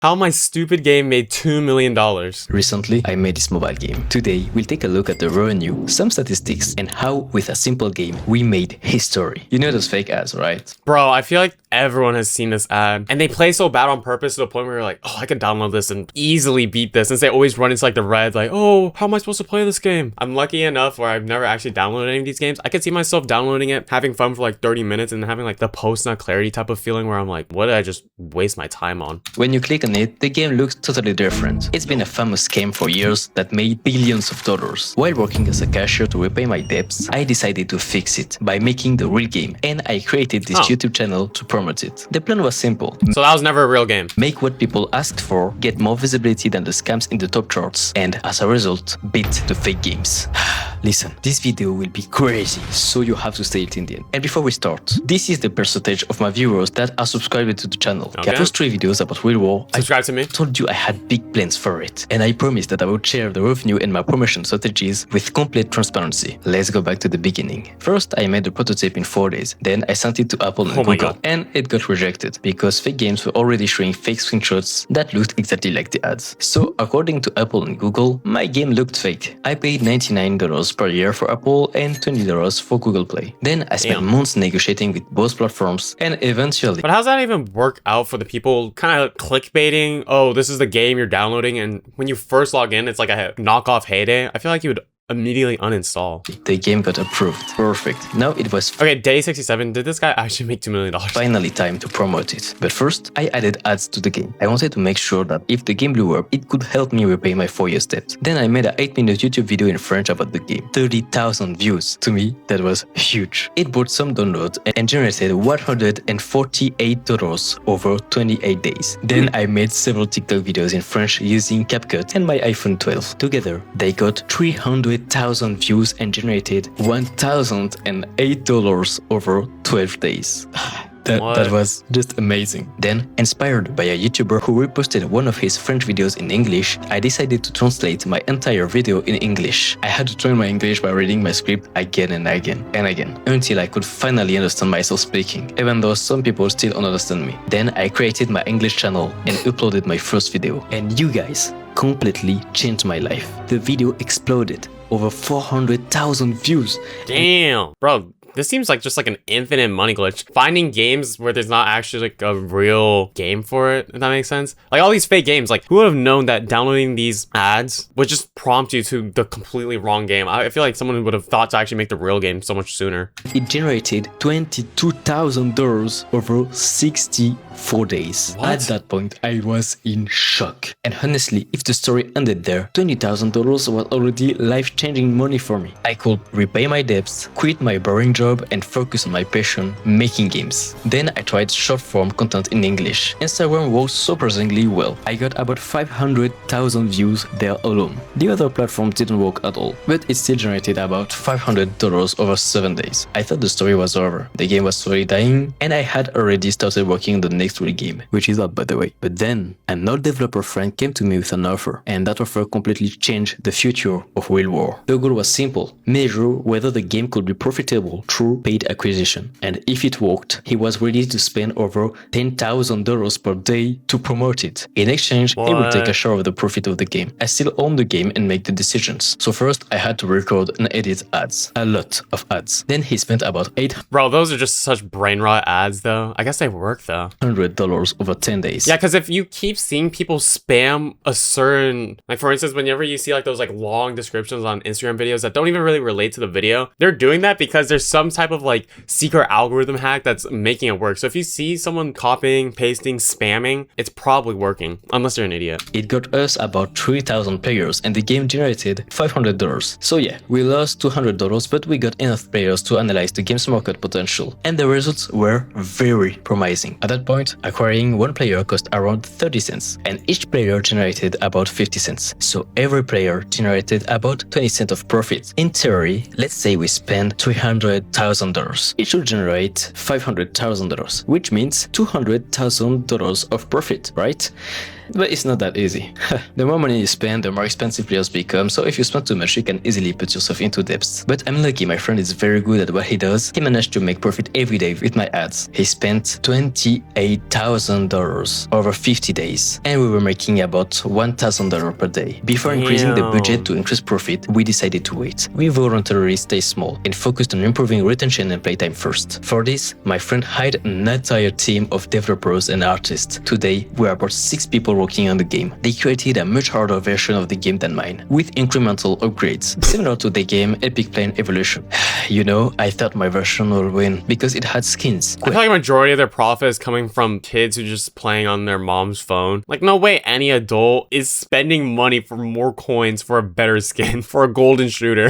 How my stupid game made $2 million. Recently, I made this mobile game. Today, we'll take a look at the revenue, some statistics, and how, with a simple game, we made history. You know those fake ads, right? Bro, I feel like everyone has seen this ad. And they play so bad on purpose to the point where you're like, oh, I can download this and easily beat this. Since they always run into like the red, like, oh, how am I supposed to play this game? I'm lucky enough where I've never actually downloaded any of these games. I could see myself downloading it, having fun for like 30 minutes and having like the post-nut clarity type of feeling where I'm like, what did I just waste my time on? When you click on it, the game looks totally different. It's been a famous scam for years that made billions of dollars. While working as a cashier to repay my debts, I decided to fix it by making the real game, and I created this YouTube channel to promote it. The plan was simple. So that was never a real game. Make what people asked for, get more visibility than the scams in the top charts, and as a result, beat the fake games. Listen, this video will be crazy, so you have to stay till the end. And before we start, this is the percentage of my viewers that are subscribed to the channel. Okay. The first 3 videos about Real War, Subscribe to me. I told you I had big plans for it, and I promised that I would share the revenue and my promotion strategies with complete transparency. Let's go back to the beginning. First, I made the prototype in 4 days. Then I sent it to Apple and Google, and it got rejected because fake games were already showing fake screenshots that looked exactly like the ads. So according to Apple and Google, my game looked fake. I paid $99 per year for Apple and $20 for Google Play. Then I spent months negotiating with both platforms, and eventually... But how's that even work out for the people kind of clickbaiting? Oh, this is the game you're downloading, and when you first log in, it's like a knockoff Heyday. I feel like you would immediately uninstall. The game got approved. Perfect. Now it was okay, day 67. Did this guy actually make $2 million? Finally time to promote it. But first, I added ads to the game. I wanted to make sure that if the game blew up, it could help me repay my 4 years debt. Then I made a 8-minute YouTube video in French about the game. 30,000 views. To me, that was huge. It brought some downloads and generated $148 over 28 days. Then I made several TikTok videos in French using CapCut and my iPhone 12. Together, they got 300,000 views and generated $1,008 over 12 days. That was just amazing. Then, inspired by a YouTuber who reposted one of his French videos in English, I decided to translate my entire video in English. I had to train my English by reading my script again and again and again, until I could finally understand myself speaking, even though some people still don't understand me. Then I created my English channel and uploaded my first video. And you guys completely changed my life. The video exploded. Over 400,000 views. Damn, bro. This seems like just like an infinite money glitch. Finding games where there's not actually like a real game for it, if that makes sense. Like all these fake games, like who would have known that downloading these ads would just prompt you to the completely wrong game? I feel like someone would have thought to actually make the real game so much sooner. It generated $22,000 over 64 days. What? At that point, I was in shock. And honestly, if the story ended there, $20,000 was already life-changing money for me. I could repay my debts, quit my boring job, and focus on my passion, making games. Then I tried short-form content in English. Instagram worked surprisingly well. I got about 500,000 views there alone. The other platforms didn't work at all, but it still generated about $500 over 7 days. I thought the story was over. The game was slowly dying, and I had already started working on the next real game, which is up by the way. But then, an old developer friend came to me with an offer, and that offer completely changed the future of Real War. The goal was simple: measure whether the game could be profitable through paid acquisition. And if it worked, he was ready to spend over $10,000 per day to promote it. In exchange, he would take a share of the profit of the game. I still own the game and make the decisions. So first, I had to record and edit ads. A lot of ads. Then he spent about Bro, those are just such brainrot ads though. I guess they work though. $800 over 10 days. Yeah, because if you keep seeing people spam a certain, like for instance, whenever you see like those like long descriptions on Instagram videos that don't even really relate to the video, they're doing that because there's some type of like secret algorithm hack that's making it work. So if you see someone copying, pasting, spamming, it's probably working, unless you're an idiot. It got us about 3,000 players and the game generated $500. So yeah, we lost $200, but we got enough players to analyze the game's market potential, and the results were very promising. At that point, acquiring one player cost around 30 cents, and each player generated about 50 cents. So every player generated about 20 cents of profit. In theory, let's say we spend $300,000. It should generate $500,000, which means $200,000 of profit, right? But it's not that easy. The more money you spend, the more expensive players become, so if you spend too much, you can easily put yourself into debts. But I'm lucky, my friend is very good at what he does. He managed to make profit every day with my ads. He spent $28,000 over 50 days, and we were making about $1,000 per day. Before increasing the budget to increase profit, we decided to wait. We voluntarily stayed small and focused on improving retention and playtime first. For this, my friend hired an entire team of developers and artists. Today, we are about 6 people working on the game. They created a much harder version of the game than mine, with incremental upgrades, similar to the game Epic Plane Evolution. You know, I thought my version would win because it had skins. I feel like a majority of their profit is coming from kids who are just playing on their mom's phone. Like, no way any adult is spending money for more coins for a better skin, for a golden shooter.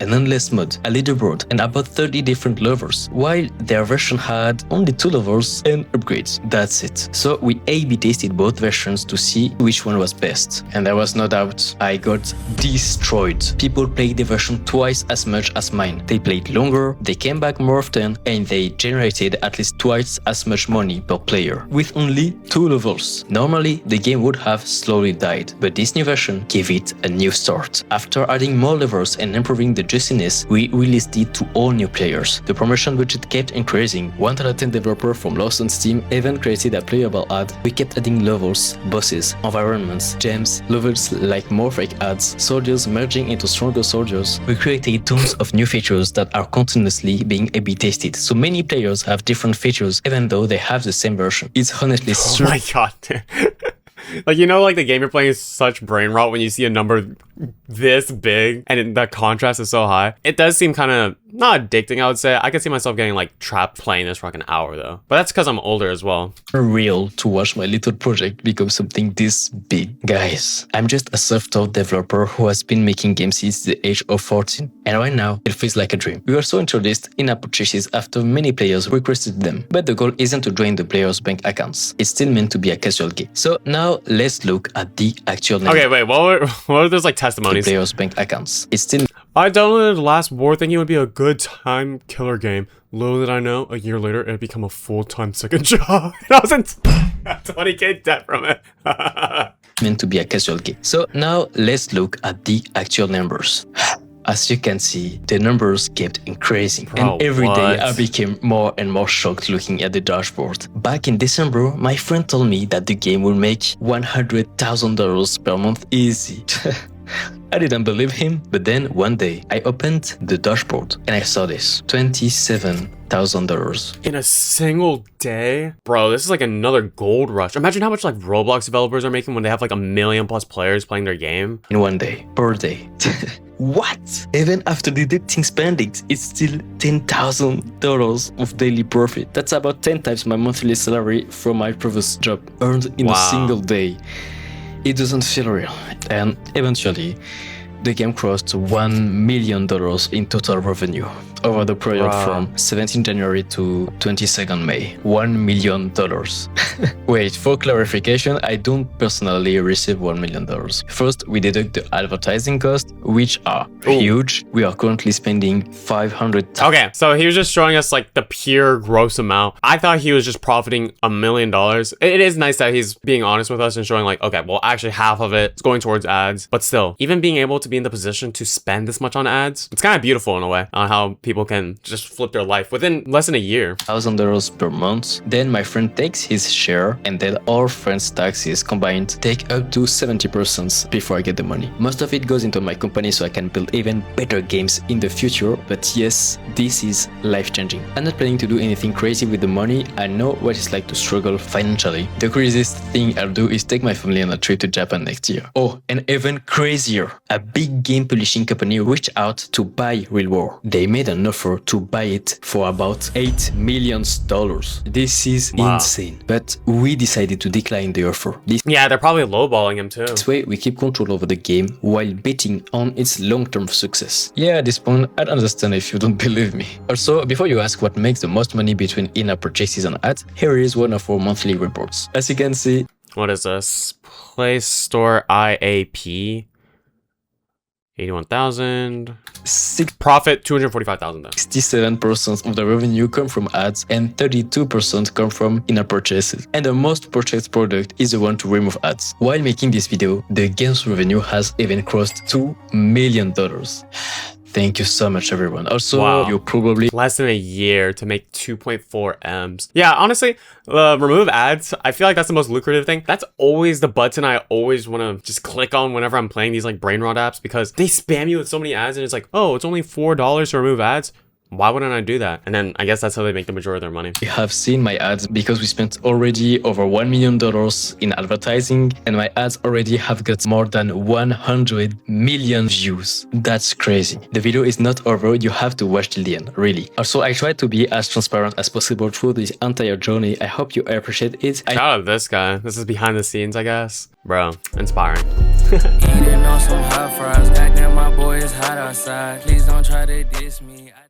An endless mode, a leaderboard, and about 30 different levels, while their version had only 2 levels and upgrades. That's it. So we A/B tested both versions to see which one was best. And there was no doubt, I got destroyed. People played the version twice as much as mine. They played longer, they came back more often, and they generated at least twice as much money per player, with only 2 levels. Normally, the game would have slowly died, but this new version gave it a new start. After adding more levels and improving the justiness, we released it to all new players. The promotion budget kept increasing. 110 developers from Lawson's team even created a playable ad. We kept adding levels, bosses, environments, gems, levels like more fake ads, soldiers merging into stronger soldiers. We created tons of new features that are continuously being A/B tested, so many players have different features even though they have the same version. It's honestly Oh my god. Like, you know, like the game you're playing is such brain rot when you see a number this big and the contrast is so high. It does seem kind of not addicting, I would say. I could see myself getting like trapped playing this for like an hour though. But that's because I'm older as well. Real to watch my little project become something this big. Guys, I'm just a self-taught developer who has been making games since the age of 14. And right now, it feels like a dream. We also introduced in-app purchases after many players requested them. But the goal isn't to drain the players' bank accounts. It's still meant to be a casual game. So now let's look at the actual Okay, wait, what were those like testimonies? The players' bank accounts. It's still I downloaded the last war thinking it would be a good time killer game. Little did I know, a year later, it had become a full-time second job. I was in 20k debt from it. meant to be a casual game. So now let's look at the actual numbers. As you can see, the numbers kept increasing, and every day I became more and more shocked looking at the dashboard. Back in December, my friend told me that the game will make $100,000 per month easy. I didn't believe him, but then one day I opened the dashboard and I saw this $27,000 in a single day. Bro, this is like another gold rush. Imagine how much like Roblox developers are making when they have like 1 million plus players playing their game in one day, per day. What? Even after deducting spending, it's still $10,000 of daily profit. That's about 10 times my monthly salary from my previous job, earned in a single day. It doesn't feel real. And eventually, the game crossed $1 million in total revenue over the period from 17 January to 22nd May. $1 million. Wait, for clarification, I don't personally receive $1 million. First, we deduct the advertising costs, which are huge. We are currently spending $500,000. Okay, so he was just showing us like the pure gross amount. I thought he was just profiting $1 million. It is nice that he's being honest with us and showing like, okay, well, actually half of it is going towards ads. But still, even being able to be in the position to spend this much on ads, it's kind of beautiful in a way on how people can just flip their life within less than a year. $1,000 per month. Then my friend takes his share, and then all friends' taxes combined take up to 70% before I get the money. Most of it goes into my company so I can build even better games in the future, but yes, this is life-changing. I'm not planning to do anything crazy with the money. I know what it's like to struggle financially. The craziest thing I'll do is take my family on a trip to Japan next year. Oh, and even crazier, a big game publishing company reached out to buy Real War. They made an offer to buy it for about $8 million. This is insane. But we decided to decline the offer. Yeah, they're probably lowballing him too. This way, we keep control over the game while betting on its long-term success. Yeah, at this point, I'd understand if you don't believe me. Also, before you ask what makes the most money between in-app purchases and ads, here is one of our monthly reports. As you can see, what is this? Play Store IAP. 81,000. Profit 245,000 though. 67% of the revenue come from ads and 32% come from in-app purchases. And the most purchased product is the one to remove ads. While making this video, the game's revenue has even crossed $2 million. Thank you so much, everyone. Also, wow. you're probably less than a year to make 2.4 M's. Yeah, honestly, remove ads. I feel like that's the most lucrative thing. That's always the button I always want to just click on whenever I'm playing these like Brainrot apps, because they spam you with so many ads and it's like, oh, it's only $4 to remove ads. Why wouldn't I do that? And then I guess that's how they make the majority of their money. You have seen my ads because we spent already over $1 million in advertising, and my ads already have got more than 100 million views. That's crazy. The video is not over. You have to watch till the end, really. Also, I try to be as transparent as possible through this entire journey. I hope you appreciate it. Shout out to this guy. This is behind the scenes, I guess. Bro, inspiring. Eating on some hot fries. Goddamn, my boy is hot outside. Please don't try to diss me.